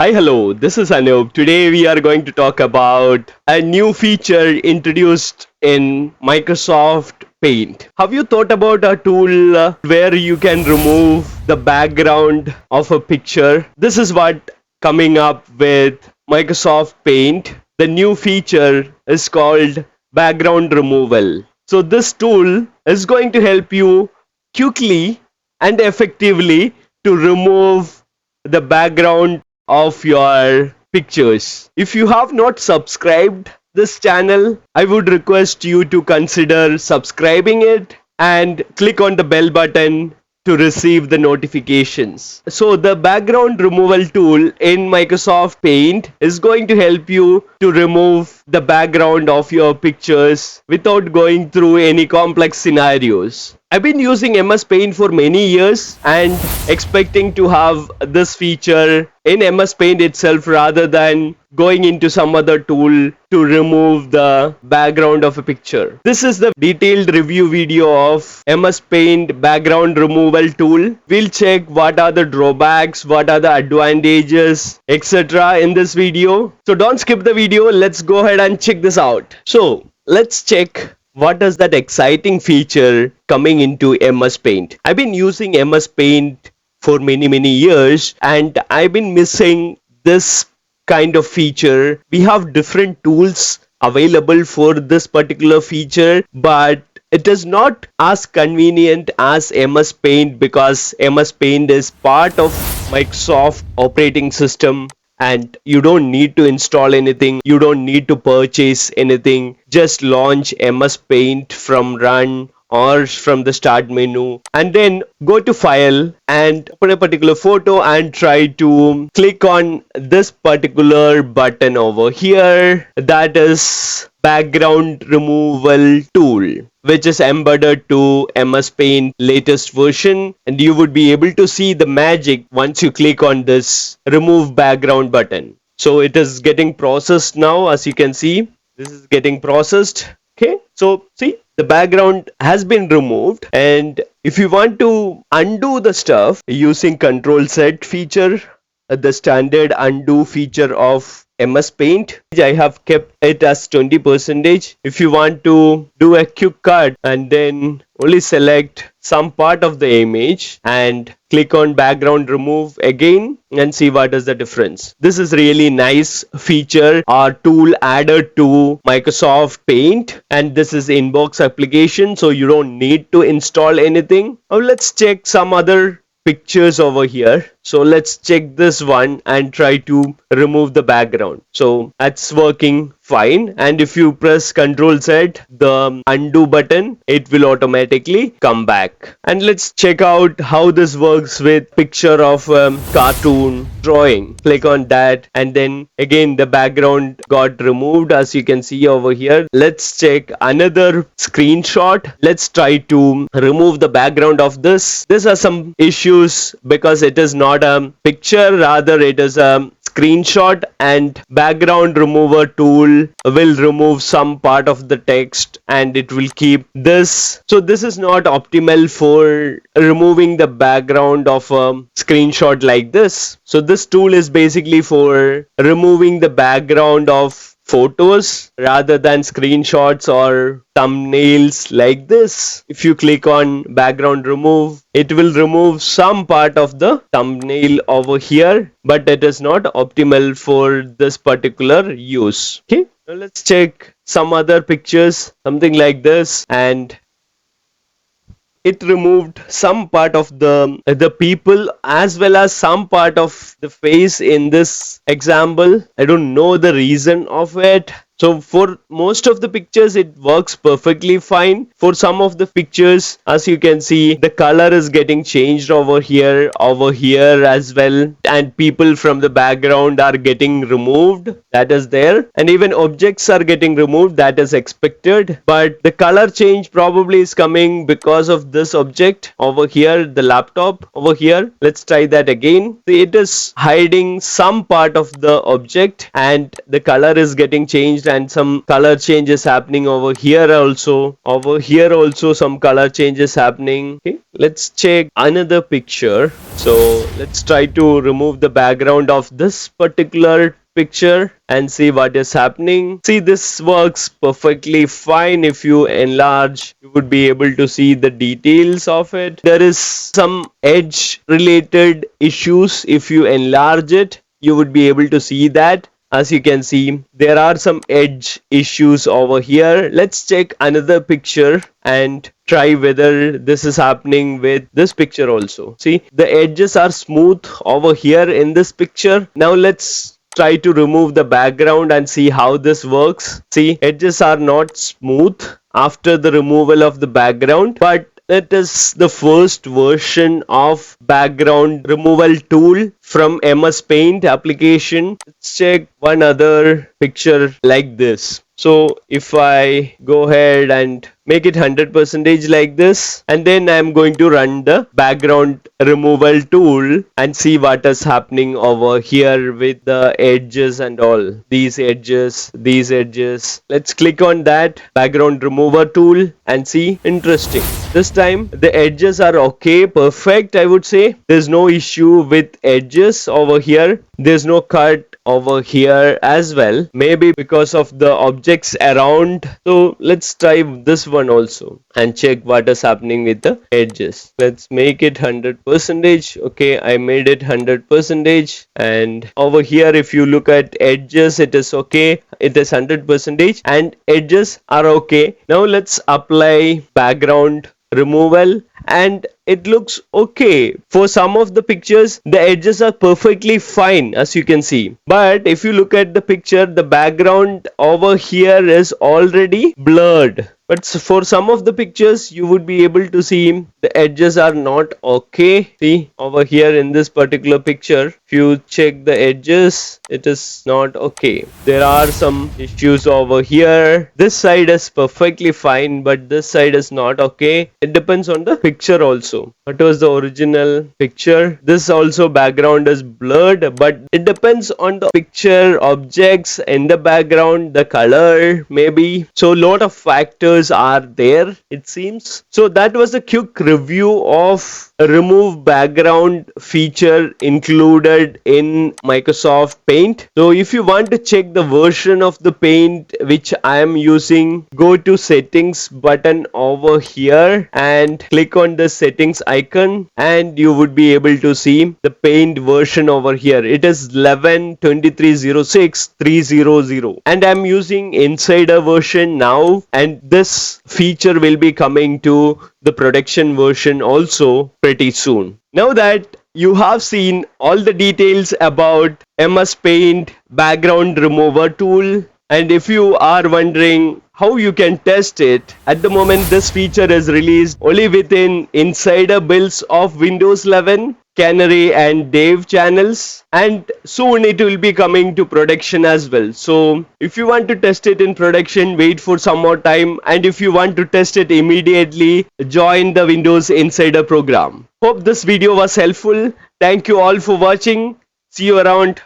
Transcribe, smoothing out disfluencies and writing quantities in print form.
Hi, hello, this is Anup. Today we are going to talk about a new feature introduced in Microsoft Paint. Have you thought about a tool where you can remove the background of a picture? This is what coming up with Microsoft Paint. The new feature is called background removal. So this tool is going to help you quickly and effectively to remove the background of your pictures. If you have not subscribed this channel, I would request you to consider subscribing it and click on the bell button to receive the notifications. So the background removal tool in Microsoft Paint is going to help you to remove the background of your pictures without going through any complex scenarios. I've been using MS Paint for many years and expecting to have this feature in MS Paint itself rather than going into some other tool to remove the background of a picture. This is the detailed review video of MS Paint background removal tool. We'll check what are the drawbacks, what are the advantages, etc. in this video. So don't skip the video. Let's go ahead and check this out. So let's check what is that exciting feature coming into MS Paint. I've been using MS Paint for many years and I've been missing this kind of feature. We have different tools available for this particular feature, but it is not as convenient as MS Paint because MS Paint is part of Microsoft operating system and you don't need to install anything, you don't need to purchase anything. Just launch MS Paint from run or from the start menu and then go to file and open a particular photo and try to click on this particular button over here, that is background removal tool, which is embedded to MS Paint latest version, and you would be able to see the magic once you click on this remove background button. So it is getting processed now. As you can see, this is getting processed. Okay, so see, the background has been removed, and if you want to undo the stuff using Control Z feature, the standard undo feature of MS Paint, I have kept it as 20%. If you want to do a quick cut and then only select some part of the image and click on background remove again and see what is the difference. This is really nice feature or tool added to Microsoft Paint, and this is inbox application, so you don't need to install anything. Now let's check some other pictures over here. So let's check this one and try to remove the background. So that's working fine, and if you press Ctrl Z, the undo button, it will automatically come back. And let's check out how this works with picture of cartoon drawing. Click on that and then again the background got removed, as you can see over here. Let's check another screenshot. Let's try to remove the background of this. These are some issues because it is not a picture, rather it is a screenshot, and background remover tool will remove some part of the text and it will keep this. So this is not optimal for removing the background of a screenshot like this. So this tool is basically for removing the background of photos rather than screenshots or thumbnails like this. If you click on background remove, it will remove some part of the thumbnail over here, but it is not optimal for this particular use. Okay, now let's check some other pictures, something like this, and it removed some part of the people as well as some part of the face in this example. I don't know the reason of it. So for most of the pictures it works perfectly fine. For some of the pictures, as you can see, the color is getting changed over here as well, and people from the background are getting removed, that is there, and even objects are getting removed, that is expected. But the color change probably is coming because of this object over here, the laptop over here. Let's try that again. See, it is hiding some part of the object and the color is getting changed and some color changes happening over here also. Over here also some color changes happening. Okay, let's check another picture. So let's try to remove the background of this particular picture and see what is happening. See, this works perfectly fine. If you enlarge, you would be able to see the details of it. There is some edge related issues. If you enlarge it, you would be able to see that. As you can see, there are some edge issues over here. Let's check another picture and try whether this is happening with this picture also. See, the edges are smooth over here in this picture. Now let's try to remove the background and see how this works. See, edges are not smooth after the removal of the background, but it is the first version of background removal tool from MS Paint application. Let's check one other picture like this. So if I go ahead and make it 100% like this, and then I'm going to run the background removal tool and see what is happening over here with the edges and all. These edges. Let's click on that background remover tool and see. Interesting. This time the edges are okay, perfect, I would say. There's no issue with edges over here. There's no cut over here as well, maybe because of the objects around. So let's try this one also and check what is happening with the edges. Let's make it 100%. Okay, I made it 100%, and over here if you look at edges, it is okay, it is 100% and edges are okay. Now let's apply background removal and it looks okay. For some of the pictures, the edges are perfectly fine, as you can see. But if you look at the picture, the background over here is already blurred. But for some of the pictures, you would be able to see the edges are not okay. See, over here in this particular picture, if you check the edges, it is not okay. There are some issues over here. This side is perfectly fine, but this side is not okay. It depends on the picture also. What was the original picture? This also background is blurred, but it depends on the picture, objects in the background, the color maybe. So lot of factors are there, it seems. So that was a quick review of remove background feature included in Microsoft Paint. So if you want to check the version of the Paint which I am using, go to settings button over here and click on the settings icon, and you would be able to see the Paint version over here. It is 11.23.06.300 and I'm using insider version now, and this feature will be coming to the production version also pretty soon. Now that you have seen all the details about MS Paint background remover tool, and if you are wondering how you can test it, at the moment this feature is released only within insider builds of Windows 11, Canary and Dev channels, and soon it will be coming to production as well. So if you want to test it in production, wait for some more time, and if you want to test it immediately, join the Windows Insider program. Hope this video was helpful. Thank you all for watching. See you around.